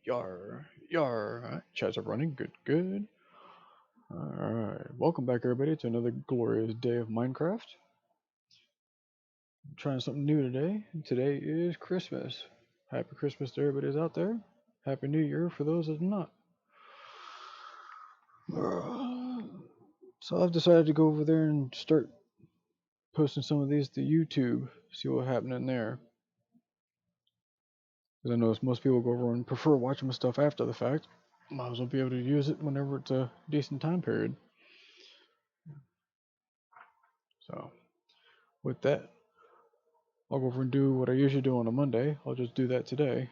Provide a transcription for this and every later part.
Yar, yar. Alright, chats are running. Good, good. Alright, welcome back, everybody, to another glorious day of Minecraft. I'm trying something new today. Today is Christmas. Happy Christmas to everybody that's out there. Happy New Year for those that are not. So I've decided to go over there and start posting some of these to YouTube. See what's happening there. Because I know most people go over and prefer watching my stuff after the fact. Might as well be able to use it whenever it's a decent time period. So, with that, I'll go over and do what I usually do on a Monday. I'll just do that today.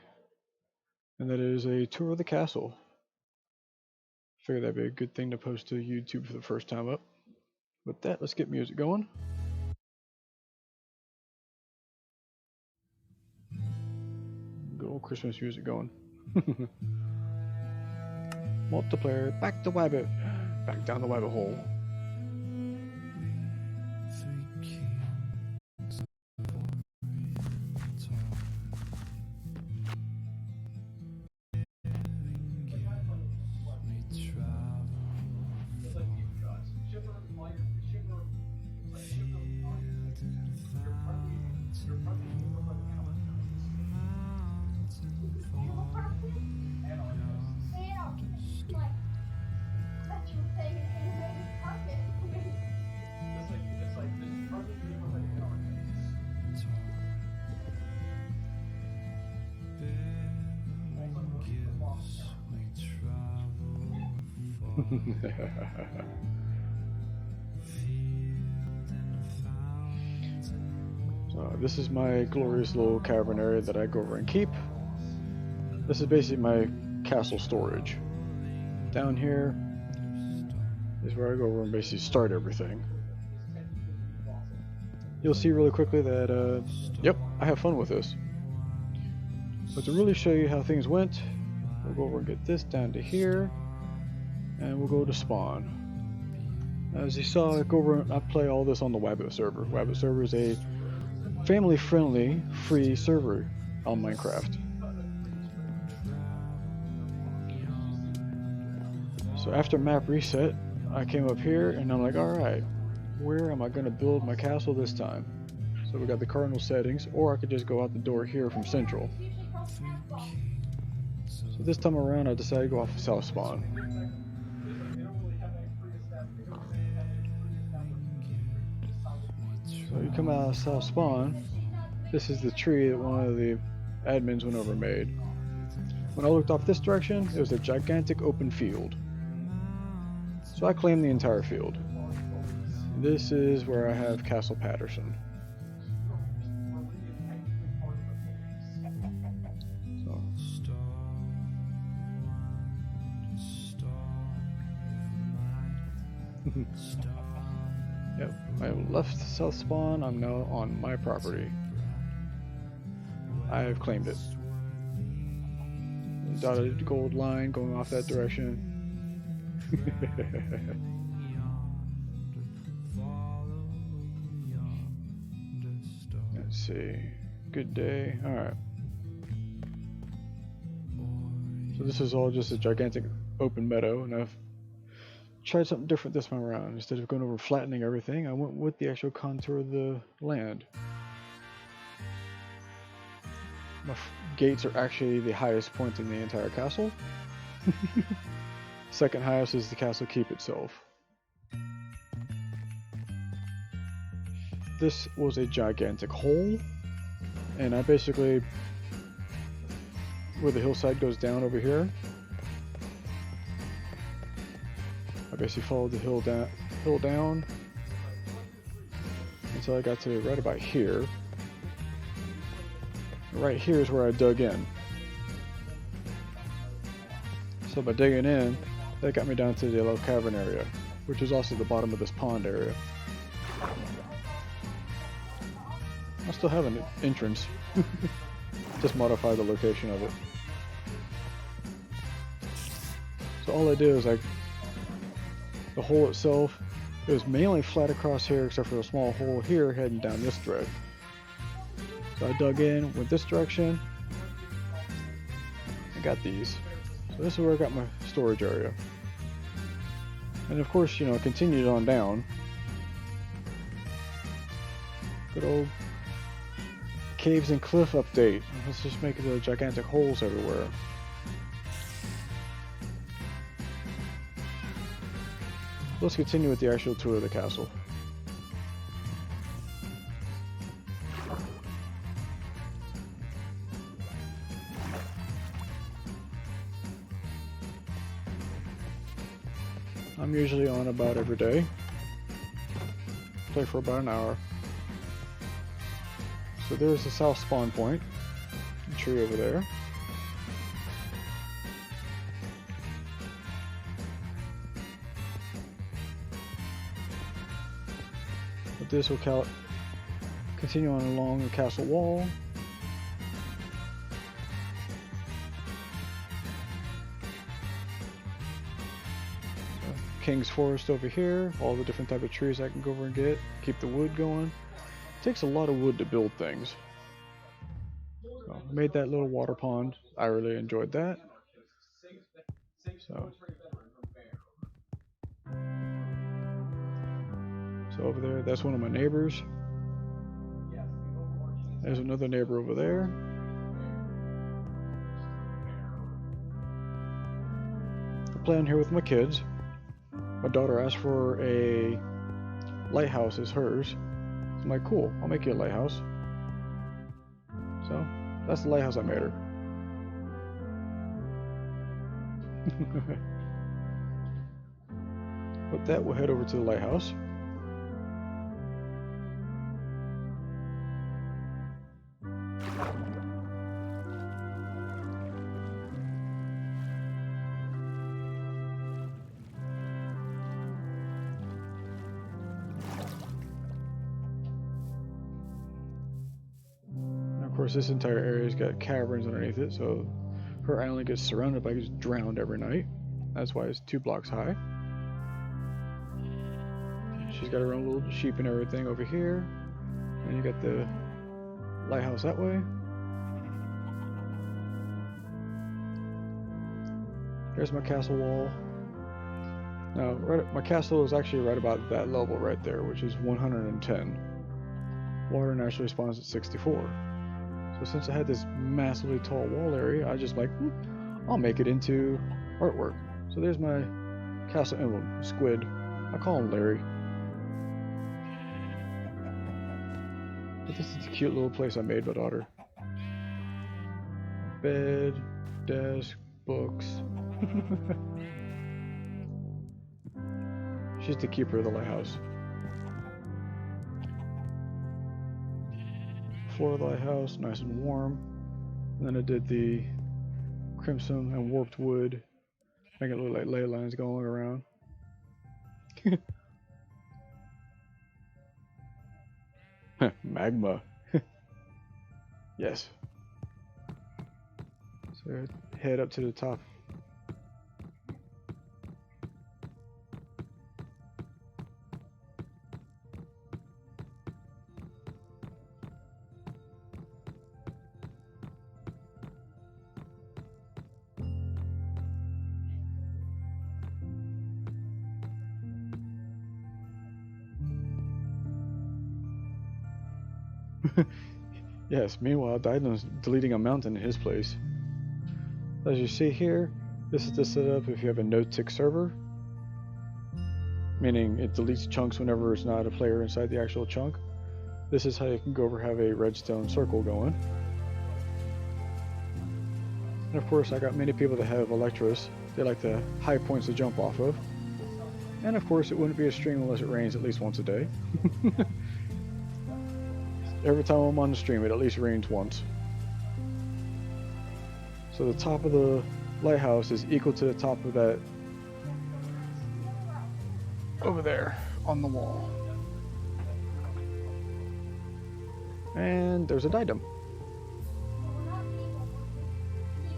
And that is a tour of the castle. Figured that'd be a good thing to post to YouTube for the first time up. With that, let's get music going. Good old Christmas music going. Multiplayer, back to Wabbit. Back down the Wabbit hole. So this is my glorious little cavern area that I go over and keep. This is basically my castle storage. Down here is where I go over and basically start everything. You'll see really quickly that, yep, I have fun with this. But to really show you how things went, we'll go over and get this down to here, and we'll go to spawn. As you saw, I go over and I play all this on the Wabbit server. Wabbit server is a family-friendly, free server on Minecraft. So after map reset, I came up here and I'm like, alright, where am I going to build my castle this time? So we got the cardinal settings, or I could just go out the door here from central. So this time around I decided to go off of south spawn. So you come out of south spawn, this is the tree that one of the admins went over and made. When I looked off this direction, it was a gigantic open field. So I claimed the entire field. This is where I have Castle Patterson. Yep, I left south spawn, I'm now on my property. I have claimed it. Dotted gold line going off that direction. Let's see. Good day. Alright. So this is all just a gigantic open meadow, and I've tried something different this time around. Instead of going over flattening everything, I went with the actual contour of the land. My gates are actually the highest point in the entire castle. Second highest is the castle keep itself. This was a gigantic hole, and I basically, where the hillside goes down over here, I basically followed the hill down until I got to right about here. Right here is where I dug in. So by digging in, that got me down to the yellow cavern area, which is also the bottom of this pond area. I still have an entrance, just modify the location of it. So all I did was the hole itself, it was mainly flat across here except for a small hole here heading down this thread. So I dug in, went this direction, I got these. So this is where I got my storage area. And of course, you know, it continued on down. Good old caves and cliff update. Let's just make the gigantic holes everywhere. Let's continue with the actual tour of the castle. I'm usually on about every day. Play for about an hour. So there's the south spawn point. The tree over there. But this will continue on along the castle wall. King's Forest over here, all the different type of trees I can go over and get, keep the wood going. It takes a lot of wood to build things. So, made that little water pond. I really enjoyed that. So over there, that's one of my neighbors. There's another neighbor over there. I'm playing here with my kids. My daughter asked for a lighthouse as hers. I'm like, cool, I'll make you a lighthouse. So, that's the lighthouse I made her. With that, we'll head over to the lighthouse. Of course, this entire area's got caverns underneath it, so her island gets surrounded by gets drowned every night. That's why it's 2 blocks high. She's got her own little sheep and everything over here, and you got the lighthouse that way. Here's my castle wall. Now, my castle is actually right about that level right there, which is 110. Water naturally spawns at 64. So since I had this massively tall wall area, I just like, I'll make it into artwork. So there's my castle emblem, squid. I call him Larry. But this is a cute little place I made my daughter. Bed, desk, books. She's the keeper of the lighthouse. Floor of the lighthouse, nice and warm. And then I did the crimson and warped wood, make it look like ley lines going around. Magma. Yes. So head up to the top. Yes, meanwhile, Dylan's deleting a mountain in his place. As you see here, this is the setup if you have a no-tick server. Meaning it deletes chunks whenever it's not a player inside the actual chunk. This is how you can go over have a redstone circle going. And of course, I got many people that have Electros. They like the high points to jump off of. And of course, it wouldn't be a stream unless it rains at least once a day. Every time I'm on the stream, it at least rains once. So the top of the lighthouse is equal to the top of that over there on the wall. And there's a diadem.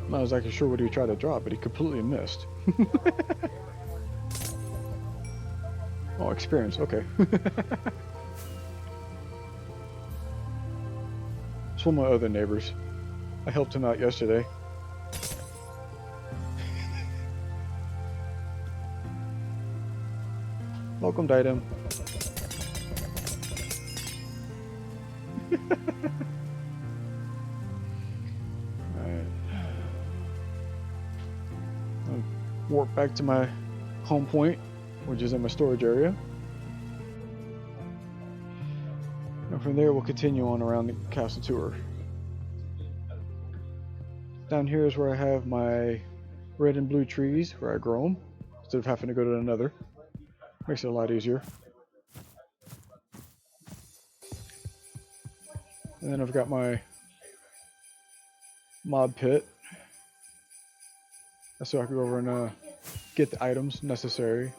I'm not exactly sure what he tried to drop, but he completely missed. Oh, experience, okay. It's one of my other neighbors. I helped him out yesterday. Welcomed item. Alright. I'll warp back to my home point, which is in my storage area. And from there we'll continue on around the castle tour. Down here is where I have my red and blue trees, where I grow them, instead of having to go to another. Makes it a lot easier. And then I've got my mob pit. So I can go over and get the items necessary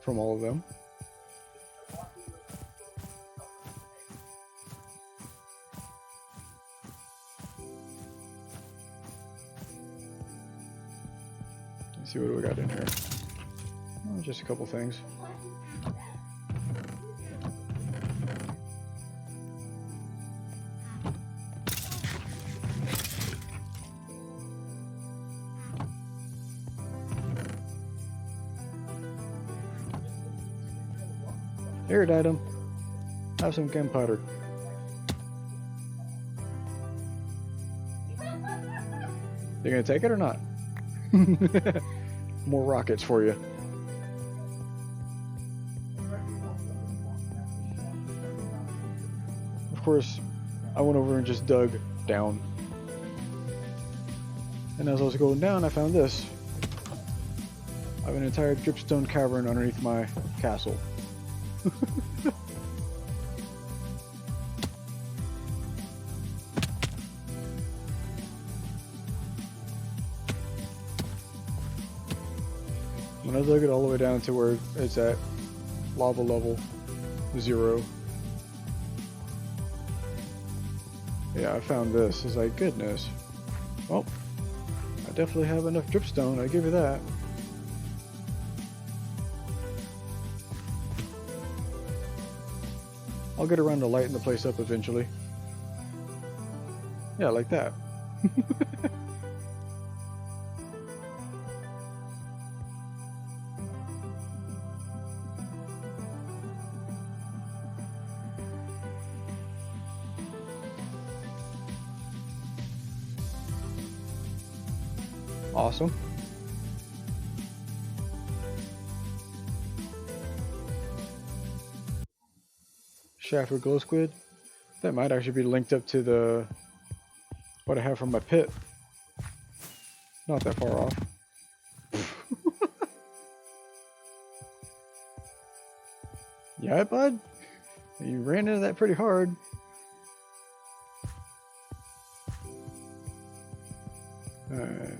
from all of them. Let's see what we got in here. Oh, just a couple things. Here, item. Have some gunpowder. You gonna take it or not? More rockets for you. Of course, I went over and just dug down. And as I was going down, I found this. I have an entire dripstone cavern underneath my castle. When I dug it all the way down to where it's at lava level 0. Yeah, I found this. It's like, goodness. Well, I definitely have enough dripstone, I give you that. I'll get around to lighting the place up eventually. Yeah, like that. Awesome. Shaft glow squid. That might actually be linked up to the what I have from my pit. Not that far off. Yeah, bud. You ran into that pretty hard. Alright.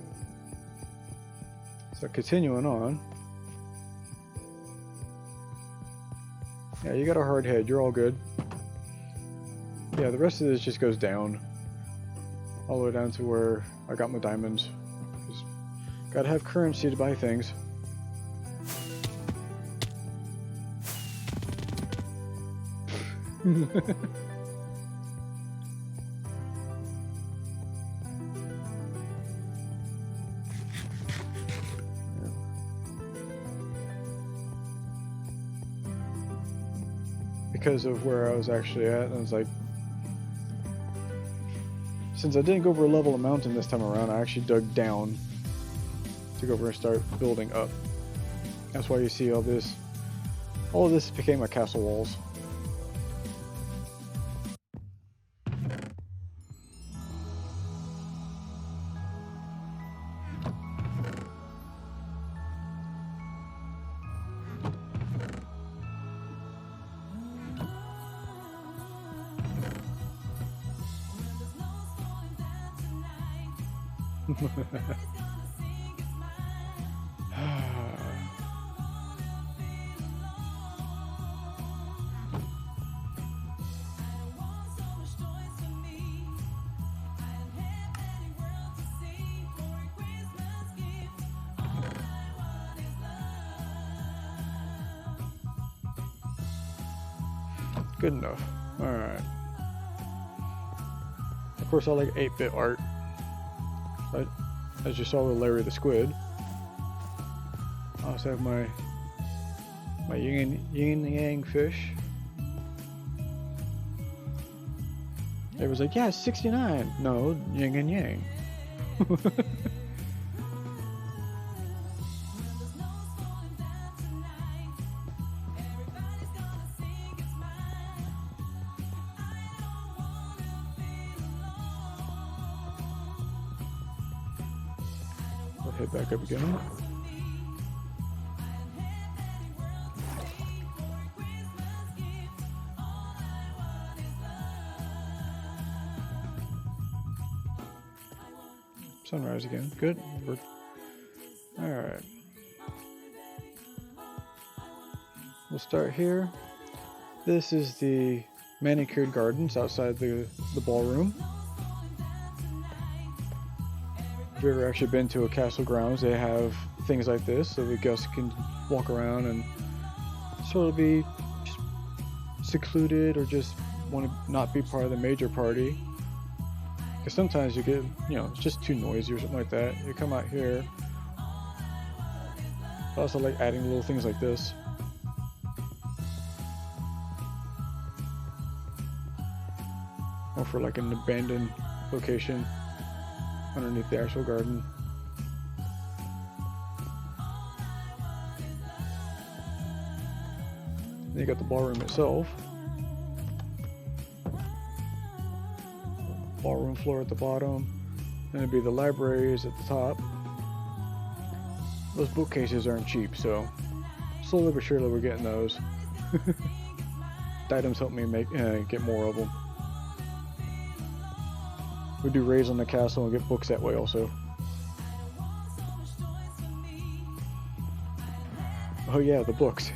So continuing on. Yeah, you got a hard head. You're all good. Yeah, the rest of this just goes down. All the way down to where I got my diamonds. Just gotta have currency to buy things. Because of where I was actually at, I was like, since I didn't go over a level of mountain this time around, I actually dug down to go over and start building up. That's why you see all this. All of this became my castle walls. Good enough. Alright. Of course I like 8-bit art. But as you saw with Larry the Squid, I also have my My yin and yang fish. It was like, yeah, it's 69. No, yin and yang. We'll head back up again. Sunrise again. Good. Alright. We'll start here. This is the manicured gardens outside the ballroom. If you've ever actually been to a castle grounds, they have things like this so the guests can walk around and sort of be just secluded or just want to not be part of the major party. Because sometimes you get, you know, it's just too noisy or something like that. You come out here. I also like adding little things like this. Or for like an abandoned location underneath the actual garden. Then you got the ballroom itself. Ballroom floor at the bottom, and it'd be the libraries at the top. Those bookcases aren't cheap, so slowly but surely we're getting those. The items help me get more of them. We do raids on the castle and get books that way also. Oh yeah, the books.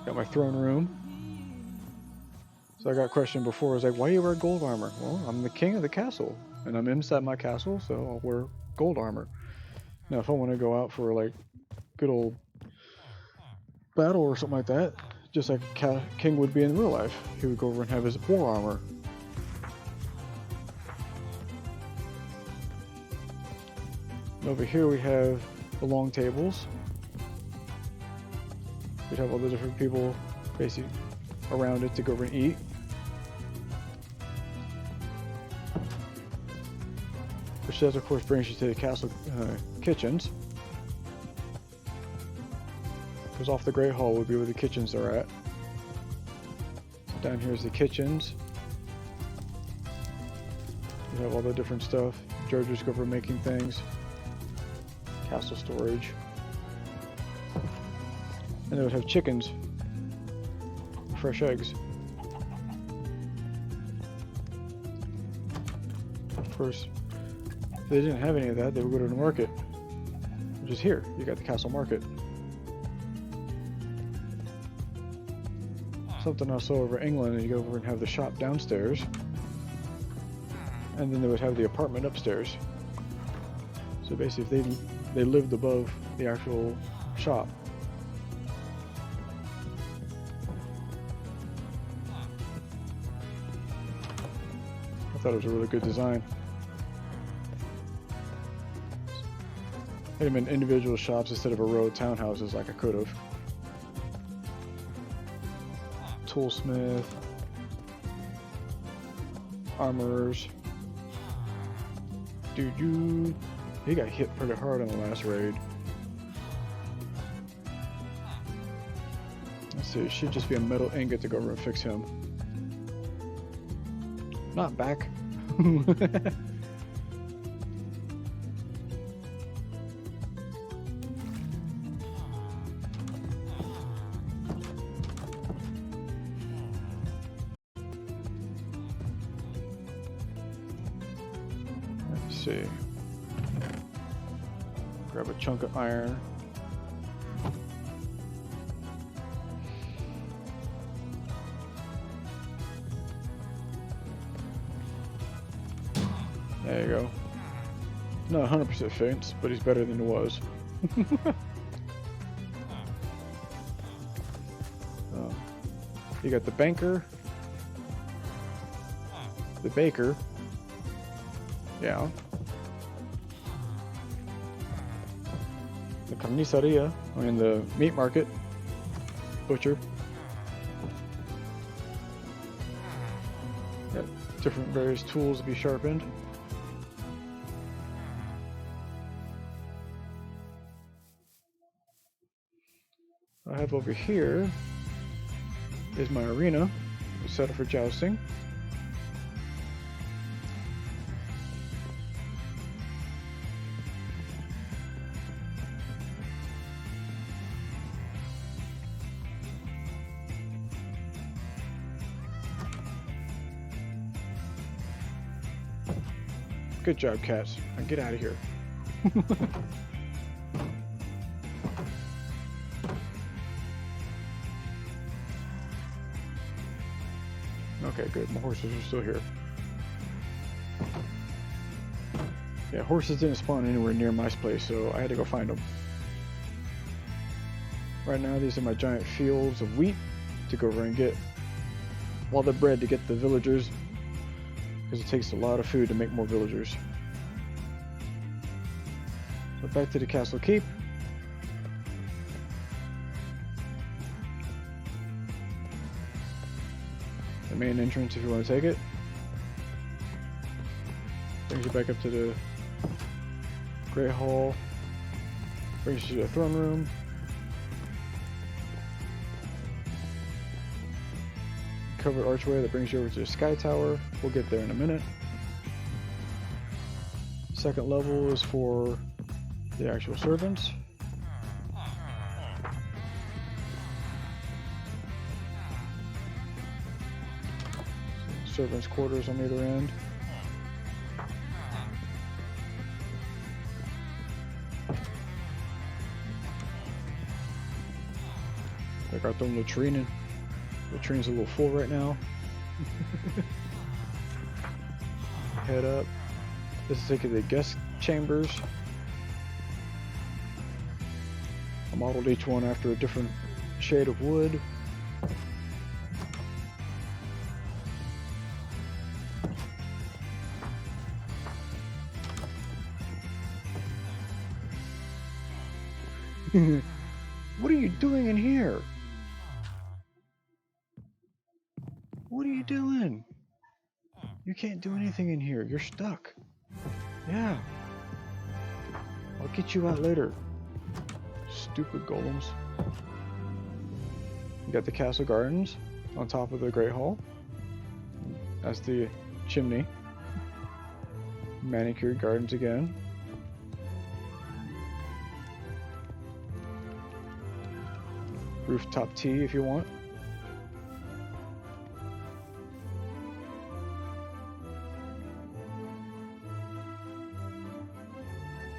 Got my throne room. So I got a question before, I was like, why do you wear gold armor? Well, I'm the king of the castle, and I'm inside my castle, so I'll wear gold armor. Now if I want to go out for like good old battle or something like that, just like a king would be in real life, he would go over and have his war armor. And over here we have the long tables. We'd have all the different people basically around it to go over and eat. Which does of course brings you to the castle kitchens. Because off the Great Hall would be where the kitchens are at. So down here is the kitchens. You have all the different stuff. Judges go over making things. Castle storage. And they would have chickens. Fresh eggs. Of course, if they didn't have any of that, they would go to the market. Which is here. You got the castle market. Something I saw over England, and you go over and have the shop downstairs. And then they would have the apartment upstairs. So basically, if they lived above the actual shop. I thought it was a really good design. Had them in individual shops instead of a row of townhouses like I could have. Toolsmith, armorers. Dude, he got hit pretty hard on the last raid. Let's see, it should just be a metal ingot to go over and fix him. Not back. Let's see. Grab a chunk of iron. There you go. Not 100% fence, but he's better than he was. You got the banker, the baker, yeah, the carniceria, I mean the meat market, butcher. Got different various tools to be sharpened. I have over here is my arena, set up for jousting. Good job, cats. Now get out of here. Okay, good. My horses are still here. Yeah, horses didn't spawn anywhere near my place, so I had to go find them. Right now, these are my giant fields of wheat to go over and get all the bread to get the villagers, because it takes a lot of food to make more villagers. So back to the castle keep. The main entrance if you want to take it. Brings you back up to the Great Hall. Brings you to the throne room. Covered archway that brings you over to the Sky Tower. We'll get there in a minute. Second level is for the actual servants. Servants' quarters on either end. I got them latrine in. Latrine's a little full right now. Head up. This is taking the guest chambers. I modeled each one after a different shade of wood. What are you doing in here? What are you doing? You can't do anything in here. You're stuck. Yeah. I'll get you out later. Stupid golems. You got the castle gardens on top of the Great Hall. That's the chimney. Manicured gardens again. Rooftop tea if you want.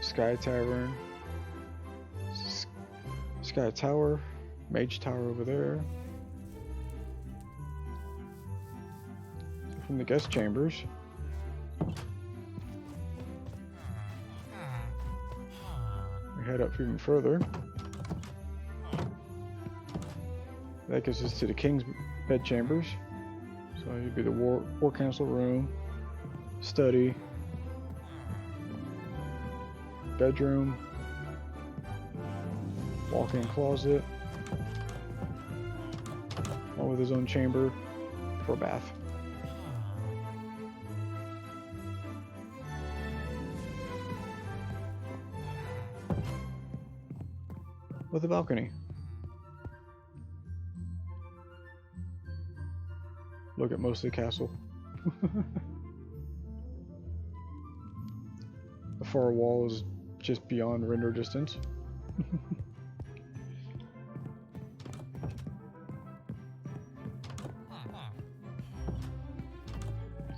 Sky Tavern. Sky Tower. Mage Tower over there. From the guest chambers. We head up even further. That gets us to the king's bed chambers. So you'd be the war council room, study, bedroom, walk-in closet, all with his own chamber for a bath. With a balcony. Look at most of the castle. The far wall is just beyond render distance.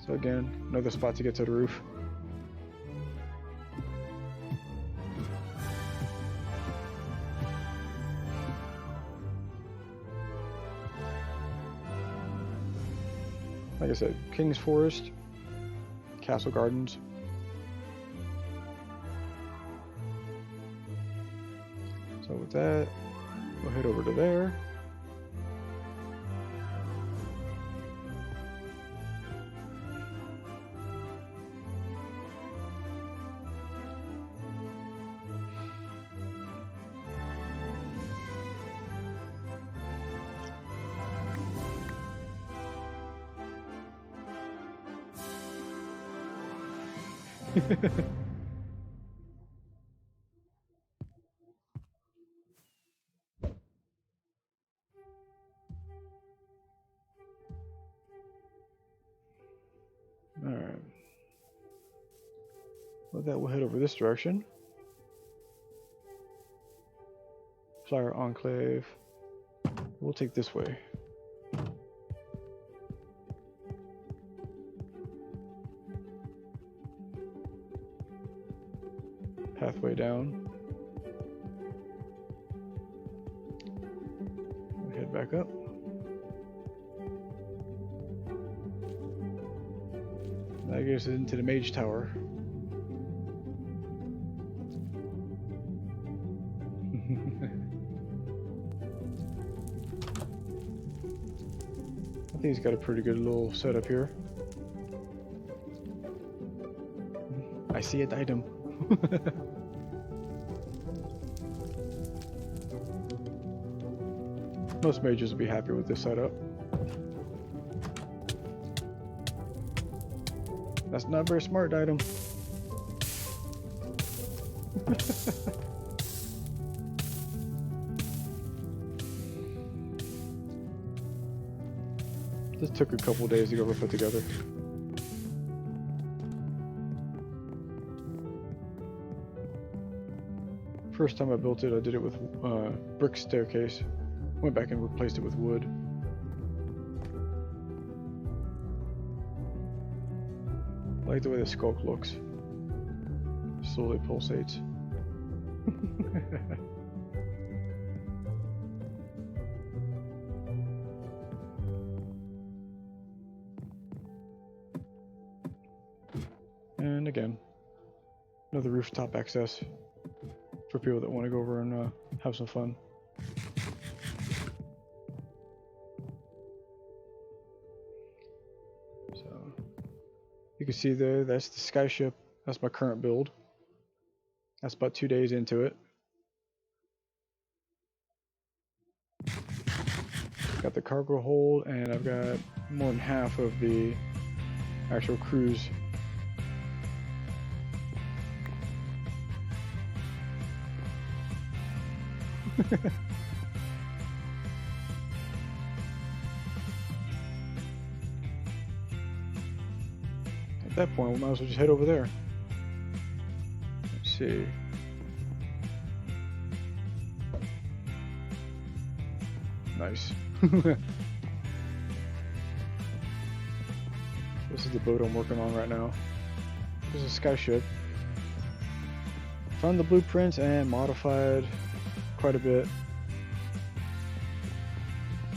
So again, another spot to get to the roof. Like I said, King's Forest, Castle Gardens. So with that, we'll head over to there. Alright. With that, we'll head over this direction. Flyer Enclave. We'll take this way. Pathway down. We'll head back up. That gets us into the Mage Tower. I think he's got a pretty good little setup here. I see a item. Most mages will be happy with this setup. That's not very smart, item. This took a couple days to go put together. First time I built it, I did it with brick staircase. Went back and replaced it with wood. I like the way the skulk looks. Slowly pulsates. And again, another rooftop access for people that want to go over and have some fun. So you can see there, that's the skyship. That's my current build. That's about 2 days into it. Got the cargo hold, and I've got more than half of the actual cruise. At that point, we might as well just head over there. Let's see. Nice. This is the boat I'm working on right now. This is a skyship. Found the blueprints and modified quite a bit.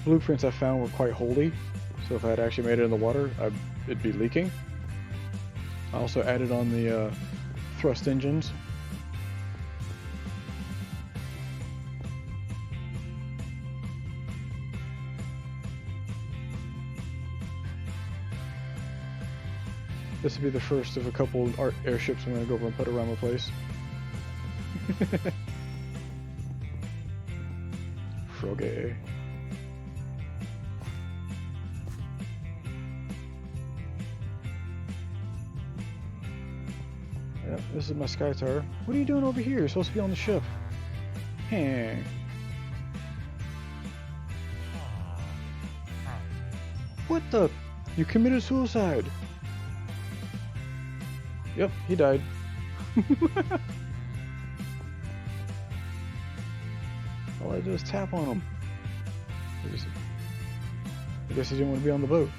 Blueprints I found were quite holdy, so if I had actually made it in the water, it'd be leaking. I also added on the thrust engines. This will be the first of a couple art airships I'm going to go over and put around the place. Froggy. Yep, this is my sky tower. What are you doing over here? You're supposed to be on the ship. Hey. What the? You committed suicide. Yep, he died. All I did was tap on him. I guess he didn't want to be on the boat.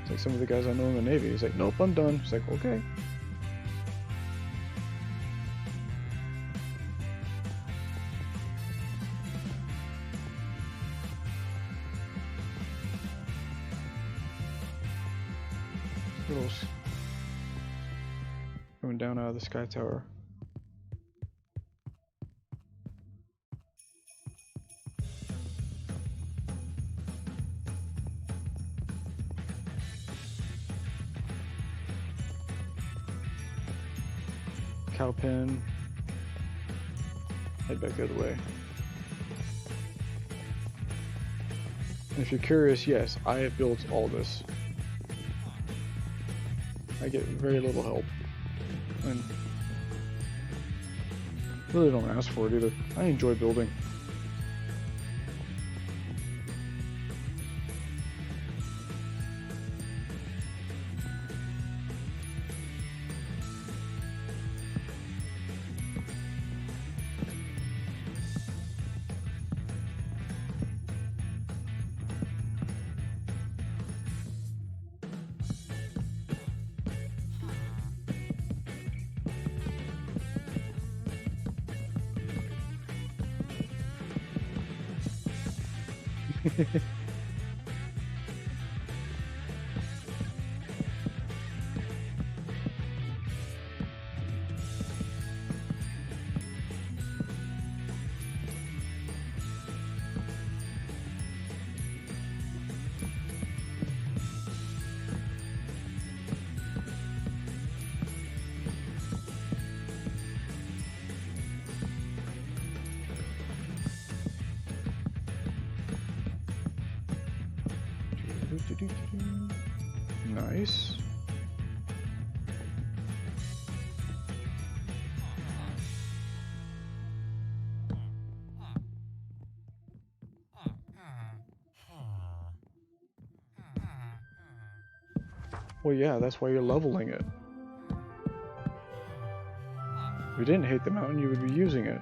It's like some of the guys I know in the Navy. He's like, nope, I'm done. It's like, okay. Girls coming down out of the sky tower. Cowpen. Head back the other way. And if you're curious, yes, I have built all this. I get very little help. And really don't ask for it either. I enjoy building. Nice. Well, yeah, that's why you're leveling it. If you didn't hate the mountain, you would be using it.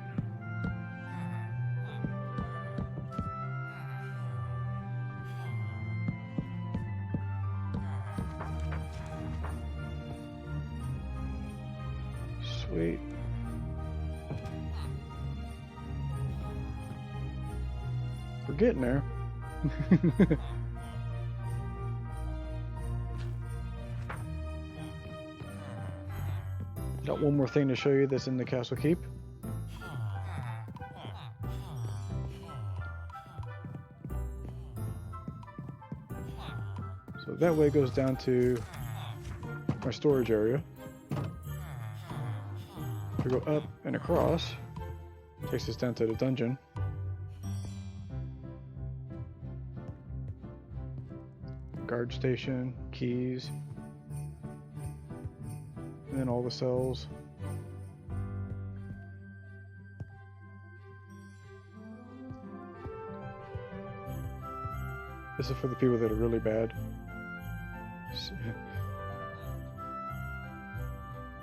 Sweet. We're getting there. Got one more thing to show you that's in the castle keep. So that way goes down to my storage area. We go up and across, takes us down to the dungeon. Guard station, keys, and then all the cells. This is for the people that are really bad.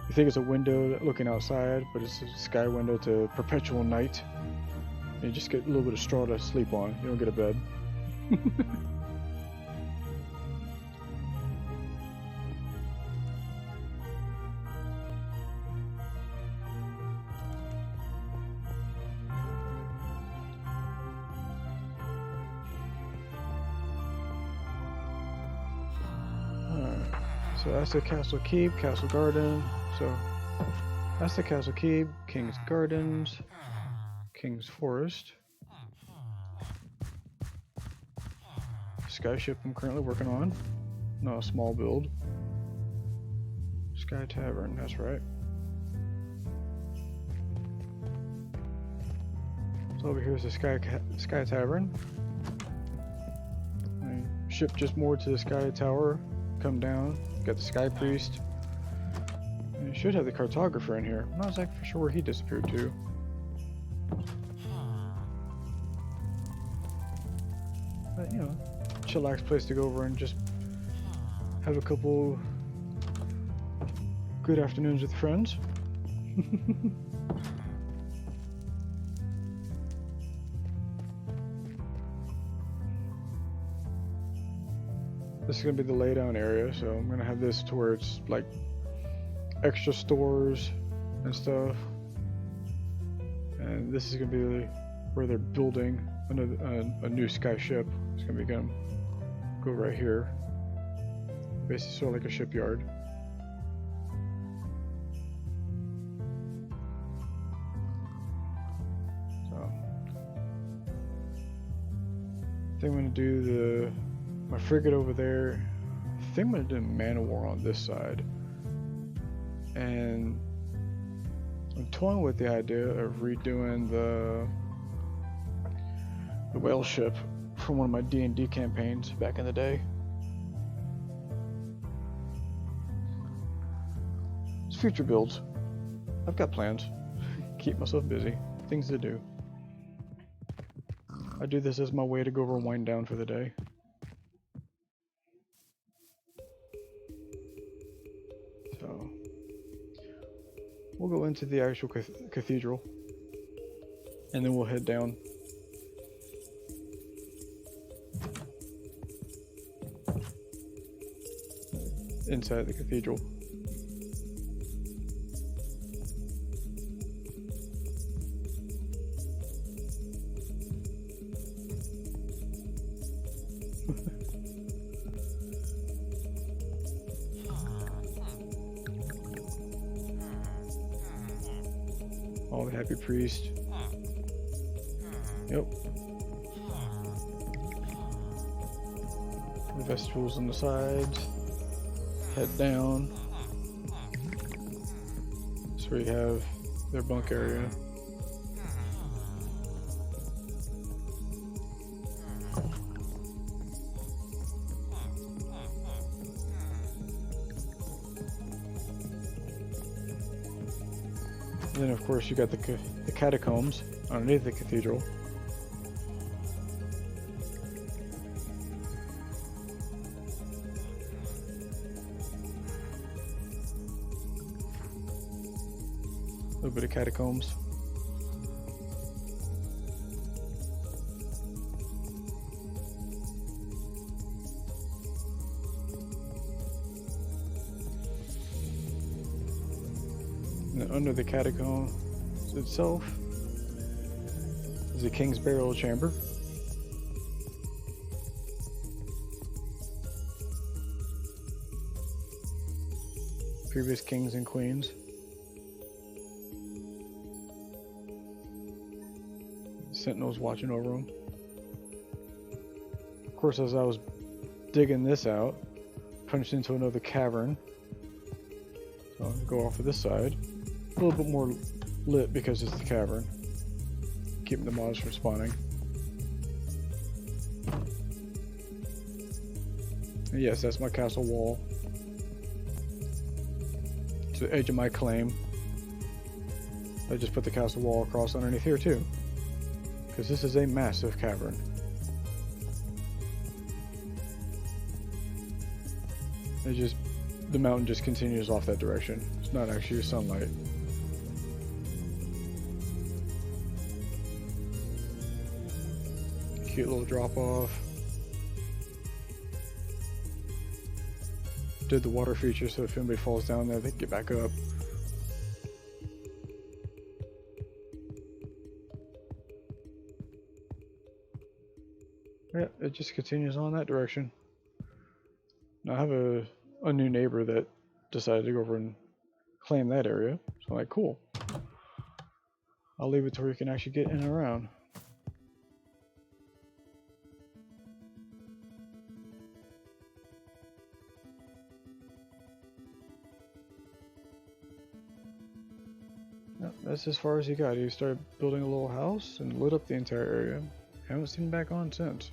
You think it's a window looking outside, but it's a sky window to perpetual night. And you just get a little bit of straw to sleep on. You don't get a bed. So that's the castle keep, castle garden. So that's the castle keep, King's Gardens, King's Forest. Skyship I'm currently working on. No, a small build. Sky Tavern, that's right. So over here is the Sky Tavern. I ship just more to the Sky Tower. Come down. Got the Sky Priest. And you should have the cartographer in here. I'm not exactly sure where he disappeared to. But, you know, chillax place to go over and just have a couple good afternoons with friends. This is going to be the laydown area, so I'm going to have this to where it's like extra stores and stuff. And this is going to be where they're building a new sky ship. It's going to be going to go right here. Basically sort of like a shipyard. So I think I'm going to do my frigate over there. I think I'm going to do Man of War on this side. And I'm toying with the idea of redoing the whale ship from one of my D&D campaigns back in the day. future builds. I've got plans. Keep myself busy. Things to do. I do this as my way to go over and wind down for the day. So, we'll go into the actual cathedral, and then we'll head down. Inside the cathedral. All the happy priest. Yep. The vegetables on the sides. Head down. So we have their bunk area. And then of course you got the catacombs underneath the cathedral. A little bit of catacombs. And then under the catacombs itself is the king's burial chamber. Previous kings and queens. Sentinels watching over them. Of course, as I was digging this out, punched into another cavern. So I'll go off of this side. A little bit more lit because it's the cavern. Keeping the mobs from spawning. And yes, that's my castle wall. To the edge of my claim. I just put the castle wall across underneath here too. Because this is a massive cavern. The mountain just continues off that direction. It's not actually sunlight. Cute little drop off. Did the water feature so if anybody falls down there, they can get back up. Yeah, it just continues on that direction. Now I have a new neighbor that decided to go over and claim that area. So I'm like, cool. I'll leave it to where you can actually get in and around. Yep, that's as far as he got. He started building a little house and lit up the entire area. Haven't seen him back on since.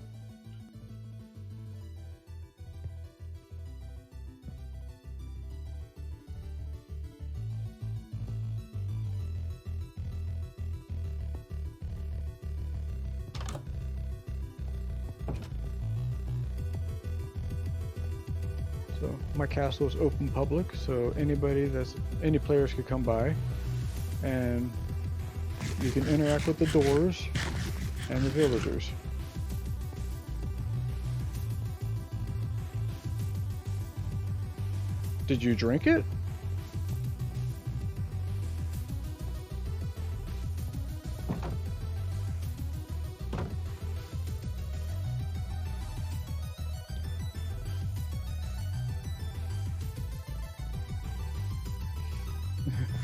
So my castle is open public, so any players could come by and you can interact with the doors and the villagers. Did you drink it?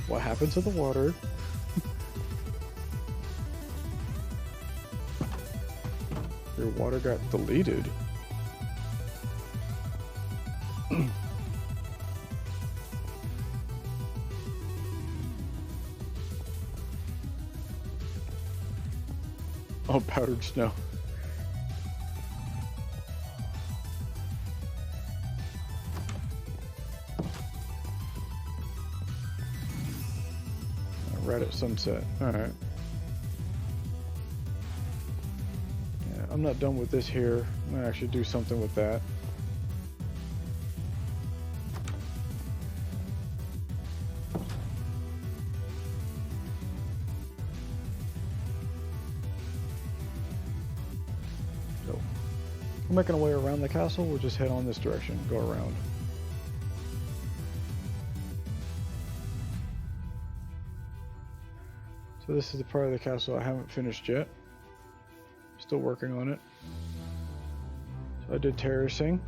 What happened to the water? Your water got deleted. Oh, powdered snow. right at sunset. Alright. Yeah, I'm not done with this here. I'm gonna actually do something with that. So, we're making our way around the castle. We'll just head on this direction, go around. So this is the part of the castle I haven't finished yet. Still working on it. So I did terracing,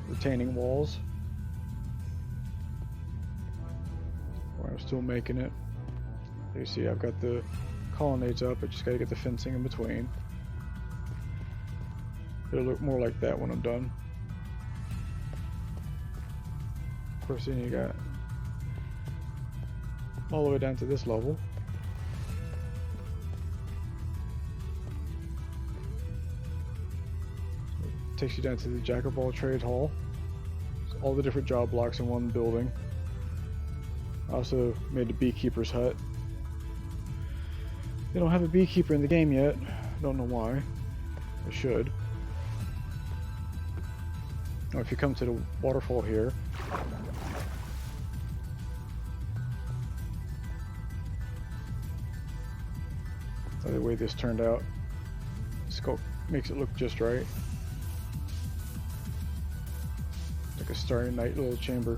retaining walls. I'm still making it. You see I've got the colonnades up, I just gotta get the fencing in between. It'll look more like that when I'm done. Of course, then you got all the way down to this level. Takes you down to the Jack of all trade hall. So all the different job blocks in one building. I also made a beekeeper's hut. They don't have a beekeeper in the game yet. I don't know why. They should. Now if you come to the waterfall here, by the way this turned out, sculpt makes it look just right. Like a Starry Night little chamber.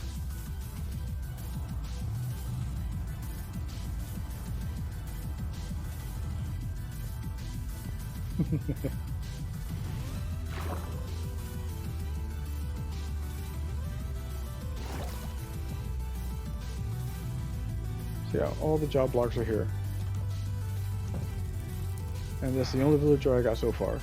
So yeah, all the job blocks are here. And that's the only villager I got so far.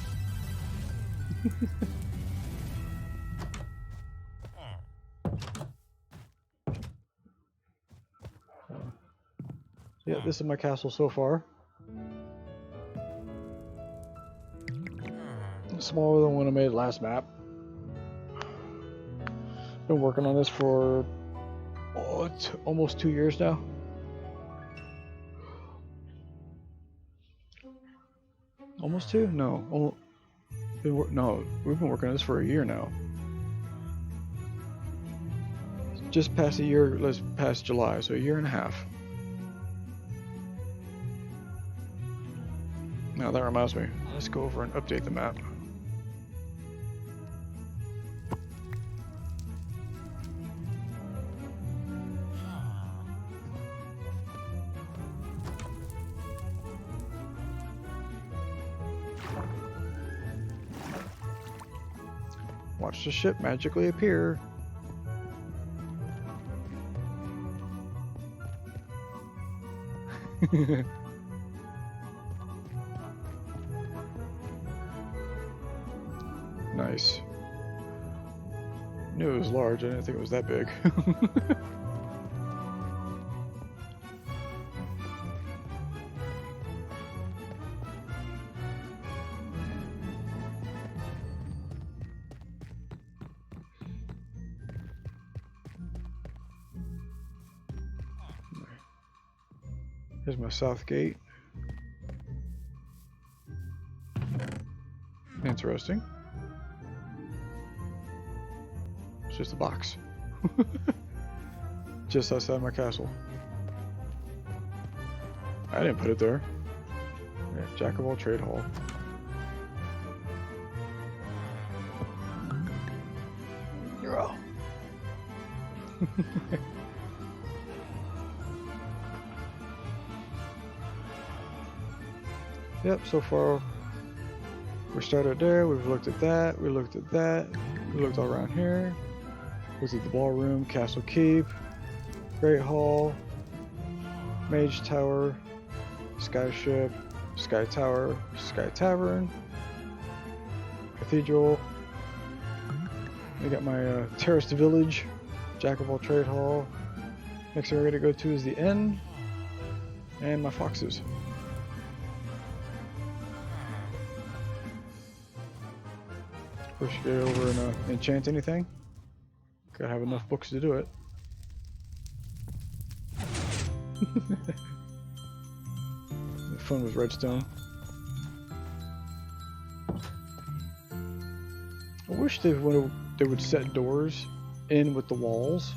Yeah, this is my castle so far. Smaller than when I made last map. Been working on this for almost 2 years now. Almost 2? No. No, we've been working on this for a year now. Just past a year, let's pass July, so a year and a half. Now that reminds me, let's go over and update the map. Watch the ship magically appear. Nice. Knew it was large, I didn't think it was that big. Here's my south gate. Interesting. It's just a box. Just outside my castle. I didn't put it there. Yeah, Jack of all trade hall. You're all. Yep, so far we started there, we've looked at that, we looked at that, we looked all around here, looked at the ballroom, castle keep, great hall, mage tower, sky ship, sky tower, sky tavern, cathedral. I got my terraced village, Jack of all trade hall. Next thing we're gonna go to is the inn, and my foxes. First, get over and enchant anything. Gotta have enough books to do it. fun with redstone. I wish they would set doors in with the walls,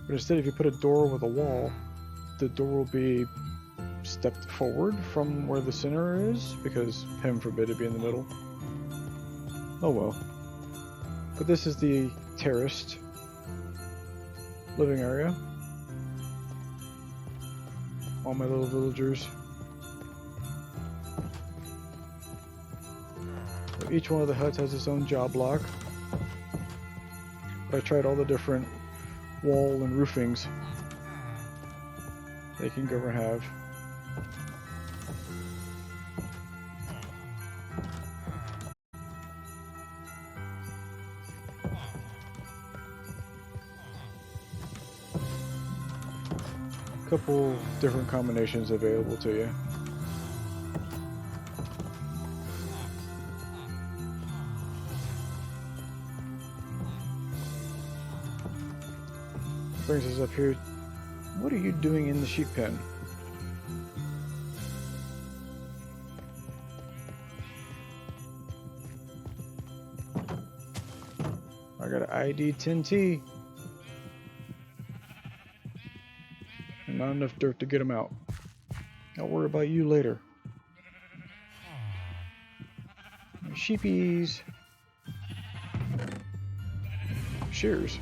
but instead if you put a door with a wall, the door will be stepped forward from where the center is, because heaven forbid it be in the middle. Oh well. But this is the terraced living area. All my little villagers. So each one of the huts has its own job block. I tried all the different wall and roofings they can go and have. Couple different combinations available to you. Brings us up here. What are you doing in the sheep pen? I got an ID 10T. And not enough dirt to get them out. I'll worry about you later. Sheepies. Shears.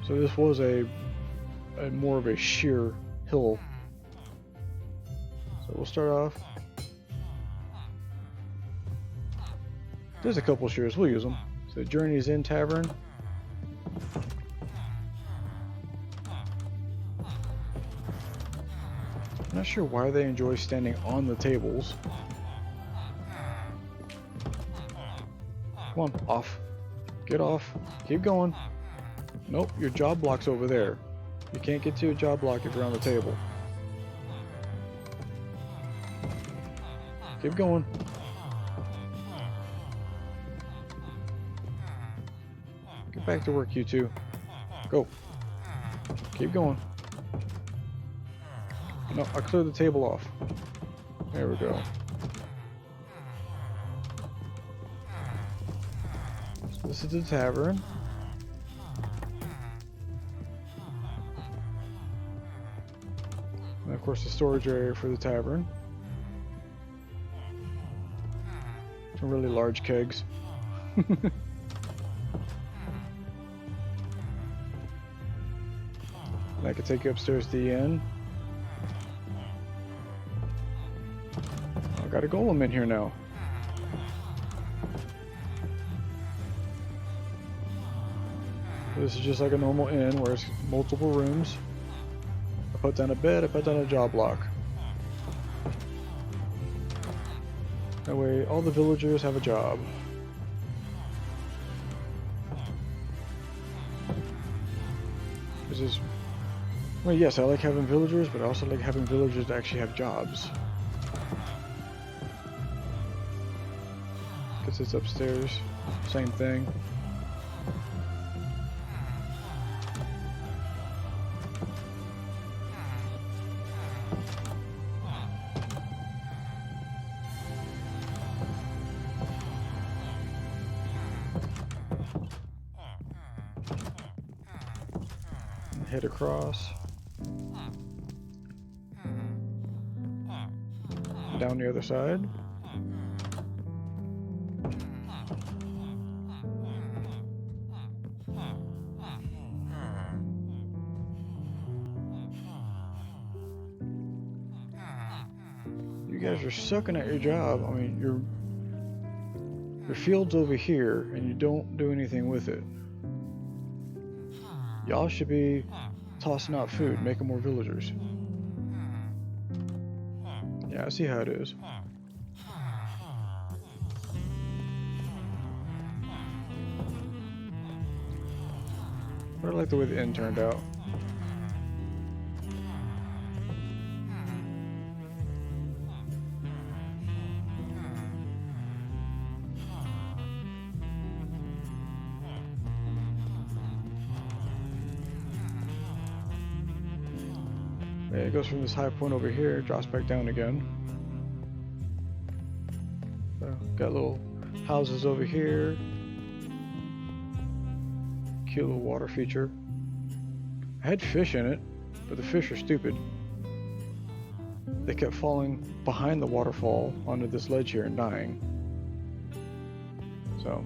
So this was a more of a sheer hill. So we'll start off. There's a couple shears, we'll use them. So Journey's Inn Tavern. I'm not sure why they enjoy standing on the tables. Come on, off. Get off. Keep going. Nope, your job block's over there. You can't get to your job block if you're on the table. Keep going. Get back to work, you two. Go. Keep going. No, I cleared the table off. There we go. So this is the tavern. And of course the storage area for the tavern. Some really large kegs. And I can take you upstairs to the inn. I got a golem in here now. This is just like a normal inn where it's multiple rooms. I put down a bed, I put down a job block. That way all the villagers have a job. This is, well, yes, I like having villagers, but I also like having villagers that actually have jobs. Gets this upstairs, same thing. Head across. Down the other side. You guys are sucking at your job. I mean, your field's over here and you don't do anything with it. Y'all should be tossing out food, making more villagers. Yeah, I see how it is. But I like the way the inn turned out. It goes from this high point over here, drops back down again. So, got little houses over here. Cute little water feature. I had fish in it, but the fish are stupid. They kept falling behind the waterfall onto this ledge here and dying. So,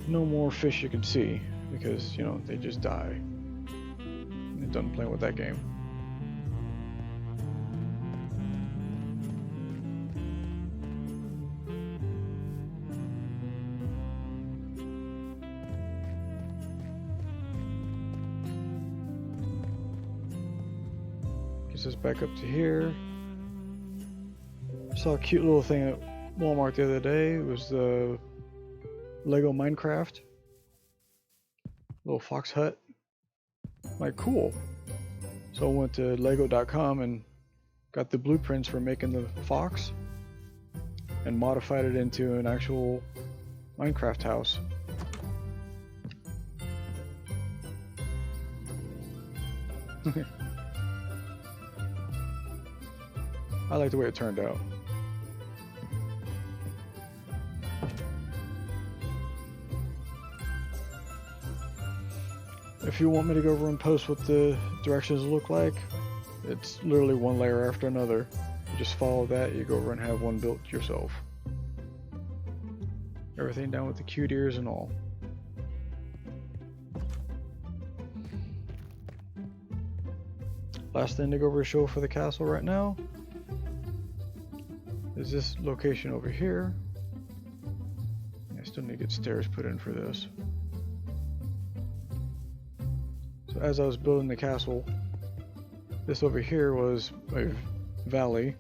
no more fish you can see because, you know, they just die. And done playing with that game. Gets us back up to here. Saw a cute little thing at Walmart the other day. It was the Lego MineCraft. Little fox hut. Like, cool. So I went to lego.com and got the blueprints for making the fox and modified it into an actual Minecraft house. I like the way it turned out. If you want me to go over and post what the directions look like, it's literally one layer after another. You just follow that, you go over and have one built yourself. Everything down with the cute ears and all. Last thing to go over and show for the castle right now is this location over here. I still need to get stairs put in for this. So as I was building the castle, this over here was a valley.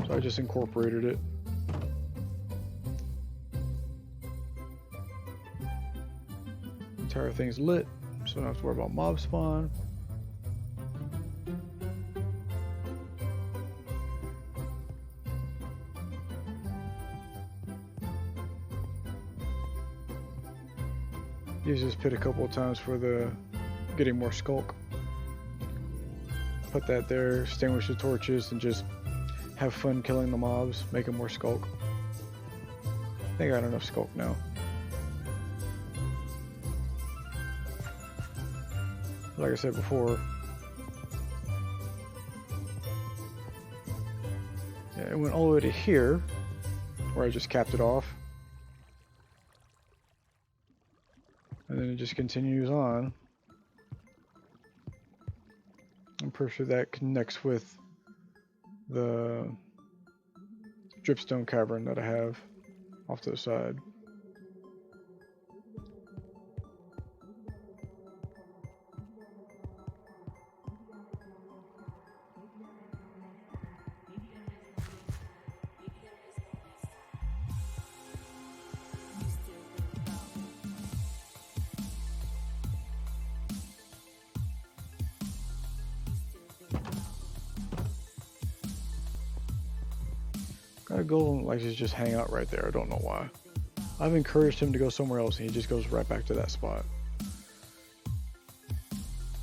So I just incorporated it. Entire thing's lit, so I don't have to worry about mob spawn. Use this pit a couple of times for the getting more skulk. Put that there, extinguish the torches, and just have fun killing the mobs, making more skulk. I think I got enough skulk now. Like I said before, yeah, it went all the way to here, where I just capped it off. And then it just continues on. I'm pretty sure that connects with the dripstone cavern that I have off to the side. Gotta go and like just hang out right there. I don't know why. I've encouraged him to go somewhere else and he just goes right back to that spot.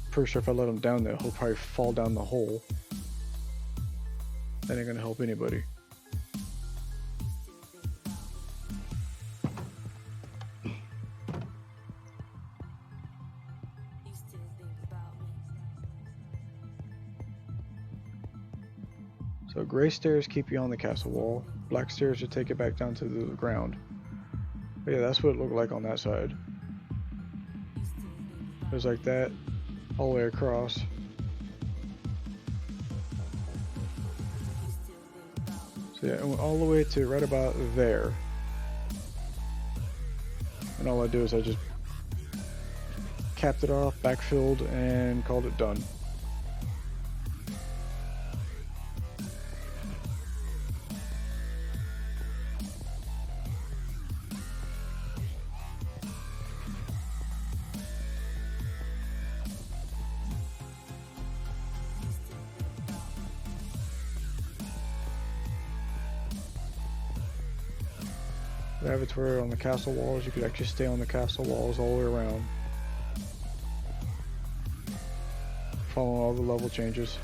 Pretty sure if I let him down there, he'll probably fall down the hole. That ain't gonna help anybody. So gray stairs keep you on the castle wall. Black stairs to take it back down to the ground. But yeah, that's what it looked like on that side. It was like that all the way across. So yeah, it went all the way to right about there. And all I do is I just capped it off, backfilled, and called it done. I have it to where on the castle walls you could actually stay on the castle walls all the way around. following all the level changes.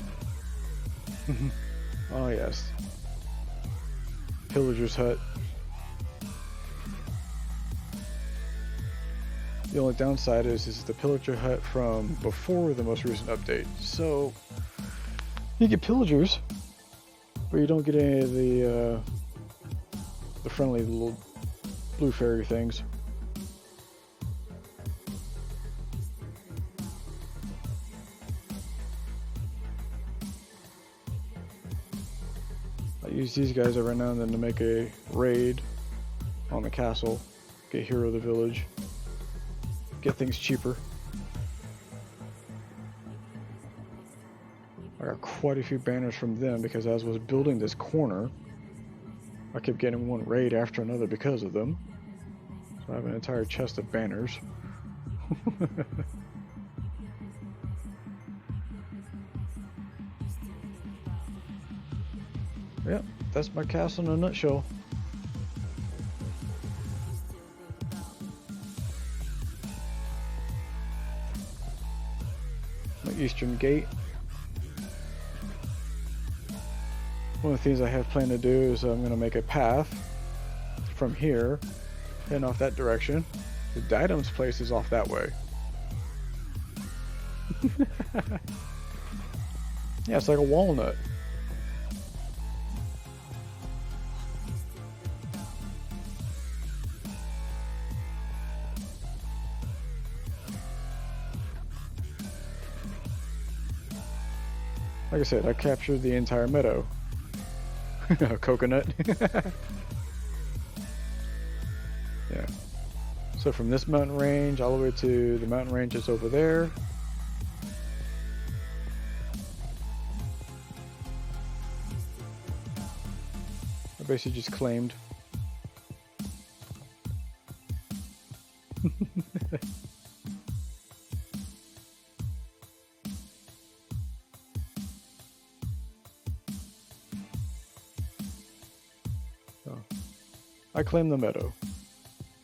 Oh yes. Pillager's hut. The only downside is the pillager hut from before the most recent update. So you get pillagers, but you don't get any of the friendly little blue fairy things. I use these guys every now and then to make a raid on the castle, get hero of the village, get things cheaper. I got quite a few banners from them because as I was building this corner, I kept getting one raid after another because of them. So I have an entire chest of banners. Yep, that's my castle in a nutshell. My eastern gate. One of the things I have planned to do is I'm going to make a path from here, heading off that direction. The Diadem's place is off that way. Yeah, it's like a walnut. Like I said, I captured the entire meadow. Coconut. Yeah. So from this mountain range all the way to the mountain ranges over there. I basically just claimed. So, I claimed the meadow.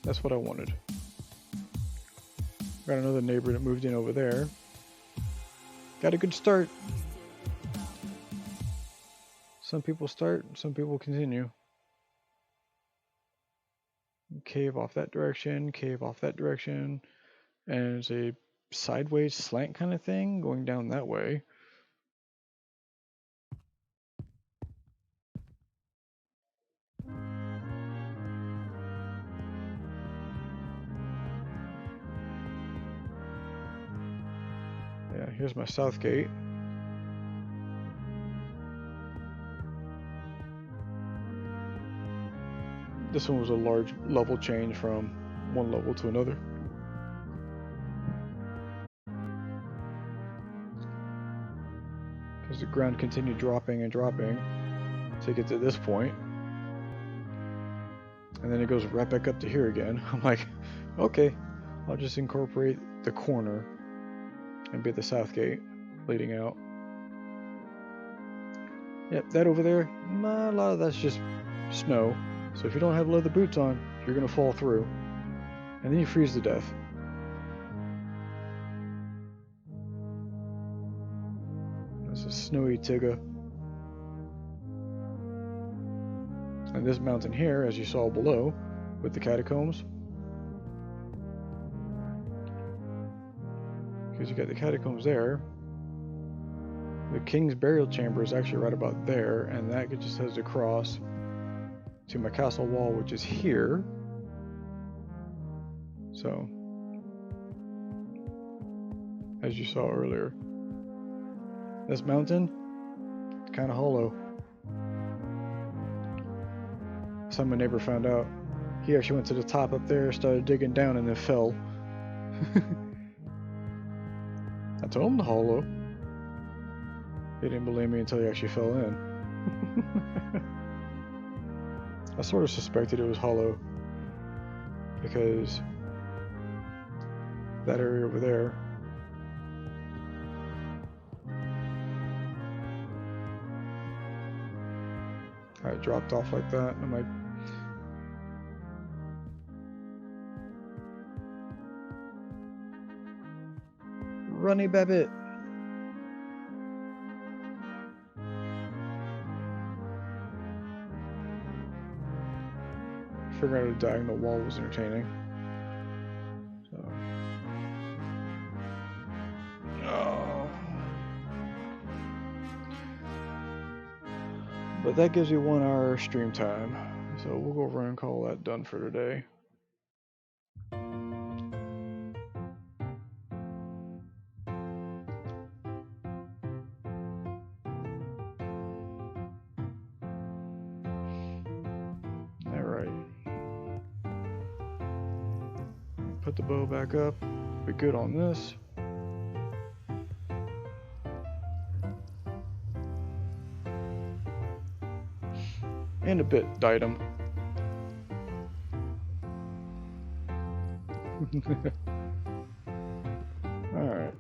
That's what I wanted. Got another neighbor that moved in over there. Got a good start. Some people start, some people continue. Cave off that direction, cave off that direction, and it's a sideways slant kind of thing going down that way. Yeah, here's my south gate. This one was a large level change from one level to another. Because the ground continued dropping and dropping to get to this point. And then it goes right back up to here again. I'm like, okay, I'll just incorporate the corner and be the south gate leading out. Yep, that over there, a lot of that's just snow. So if you don't have leather boots on, you're going to fall through. And then you freeze to death. That's a snowy Tigga. And this mountain here, as you saw below, with the catacombs. Because you got the catacombs there. The king's burial chamber is actually right about there, and that just heads across to my castle wall, which is here. So, as you saw earlier, this mountain, it's kind of hollow. So my neighbor found out. He actually went to the top up there, started digging down, and then fell. I told him the hollow. He didn't believe me until he actually fell in. I sort of suspected it was hollow because that area over there, I dropped off like that. I'm like, Runny Babbit. figuring out a diagonal wall was entertaining. So. Oh. But that gives you 1 hour stream time. So we'll go over and call that done for today. Alright. Put the bow back up. Be good on this. And a bit item. Alright.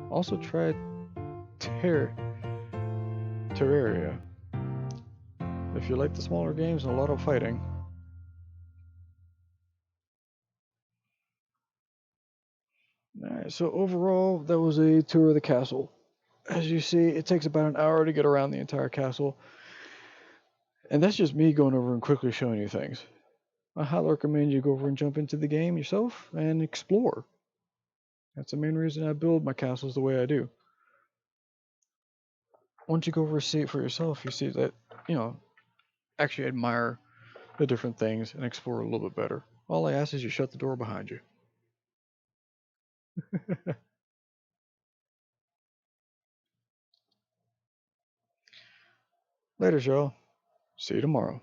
Also try Terraria. If you like the smaller games and a lot of fighting. Alright, so overall, that was a tour of the castle. As you see, it takes about an hour to get around the entire castle. And that's just me going over and quickly showing you things. I highly recommend you go over and jump into the game yourself and explore. That's the main reason I build my castles the way I do. Once you go over and see it for yourself, you see that, actually admire the different things and explore a little bit better. All I ask is you shut the door behind you. Later, y'all. See you tomorrow.